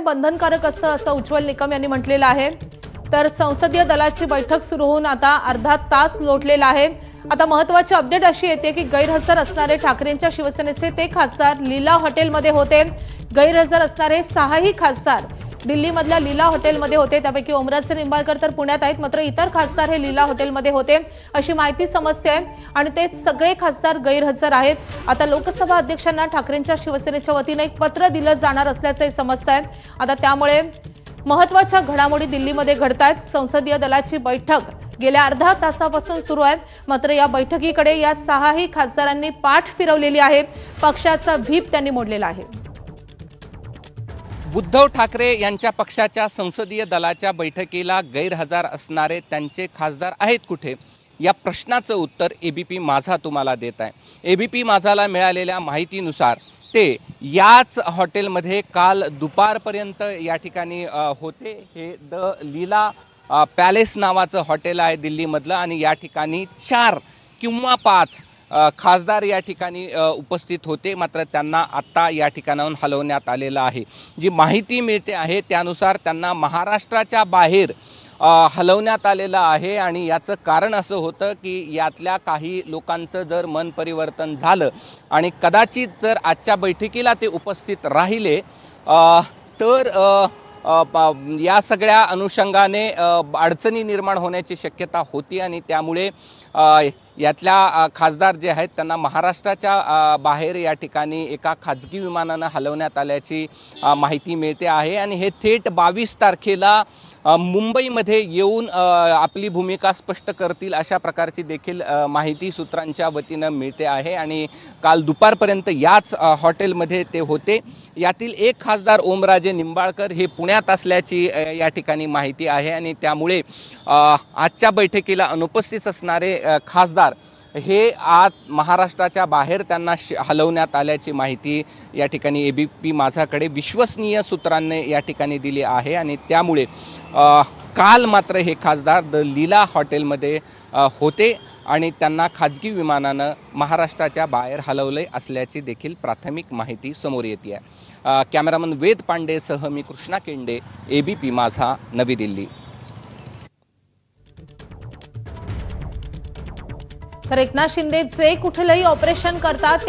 बंधनकारक असतं असं उज्ज्वल निकम यांनी म्हटलेलं आहे। तर संसदीय दलाची बैठक सुरू होऊन आता अर्धा तास लोटलेला आहे। आता महत्त्वाची अपडेट अशी येते की गैरहजर असणारे ठाकरेंच्या शिवसेनेचे ते खासदार लीला हॉटेलमध्ये होते। गैरहजर असणारे 6ही खासदार दिल्लीमधल्या लीला हॉटेलमध्ये होते। त्यापैकी ओमराजे निंबाळकर तर पुण्यात आहेत, मात्र इतर खासदार हे लीला हॉटेलमध्ये होते अशी माहिती समजते आणि ते सगळे खासदार गैरहजर आहेत। आता लोकसभा अध्यक्षांना ठाकरेंच्या शिवसेनेच्या वतीने एक पत्र दिलं जाणार असल्याचे समजतंय। आता त्यामुळे महत्त्वाच्या घडामोडी दिल्लीमध्ये घडतायत। संसदीय दलाची बैठक गेल्या अर्धा तासापासून सुरू आहे, मात्र या बैठकीकडे या 6ही खासदारांनी पाठ फिरवलेली आहे। पक्षाचा व्हीप त्यांनी मोडलेला आहे। उद्धव ठाकरे यांच्या पक्षाच्या संसदीय दलाच्या बैठकीला गैरहजर असणारे त्यांचे खासदार आहेत कुठे, या प्रश्नाचं उत्तर एबीपी माझा तुम्हाला देत आहे। एबीपी माझाला मिळालेल्या माहितीनुसार ते याच हॉटेलमध्ये काल दुपारपर्यंत या ठिकाणी होते। हे द लीला पॅलेस नावाचं हॉटेल आहे दिल्लीमधलं आणि या ठिकाणी 4 किंवा 5 खासदार या ठिकाणी उपस्थित होते, मात्र त्यांना आत्ता या ठिकाणाहून हलवण्यात आलेलं आहे। जी माहिती मिळते आहे त्यानुसार त्यांना महाराष्ट्राच्या बाहेर हलवण्यात आलेलं आहे आणि याचं कारण असं होतं की यातल्या काही लोकांचं जर मन परिवर्तन झालं आणि कदाचित जर आजच्या बैठकीला ते उपस्थित राहिले तर या सगळ्या अनुषंगाने अडचणी निर्माण होण्याची शक्यता होती आणि त्यामुळे यातल्या खासदार जे आहेत त्यांना महाराष्ट्राच्या बाहेर या ठिकाणी एका खाजगी विमानानं हलवण्यात आल्याची माहिती मिळते आहे आणि हे थेट 22 तारखेला मुंबईमध्ये येऊन आपली भूमिका स्पष्ट करतील अशा प्रकारची देखील माहिती सूत्रांच्या वतीनं मिळते आहे आणि काल दुपारपर्यंत याच हॉटेलमध्ये ते होते। यातील एक खासदार ओमराजे निंबाळकर हे पुण्यात असल्याची या ठिकाणी माहिती आहे आणि त्यामुळे आजच्या बैठकीला अनुपस्थित असणारे खासदार हे आज महाराष्ट्राच्या बाहेर त्यांना हलवण्यात आल्याची माहिती या ठिकाणी एबीपी माझाकडे विश्वसनीय सूत्रांनी या ठिकाणी दिली आहे आणि त्यामुळे काल मात्र हे खासदार द लीला हॉटेलमध्ये होते आणि त्यांना खाजगी विमानानं महाराष्ट्राच्या बाहेर हलवले असल्याची देखील प्राथमिक माहिती समोर येते आहे। कॅमेरामन वेद पांडेसह मी कृष्णा केंडे, एबीपी माझा, नवी दिल्ली। तर एकनाथ शिंदे जे कुठलंही ऑपरेशन करतात ते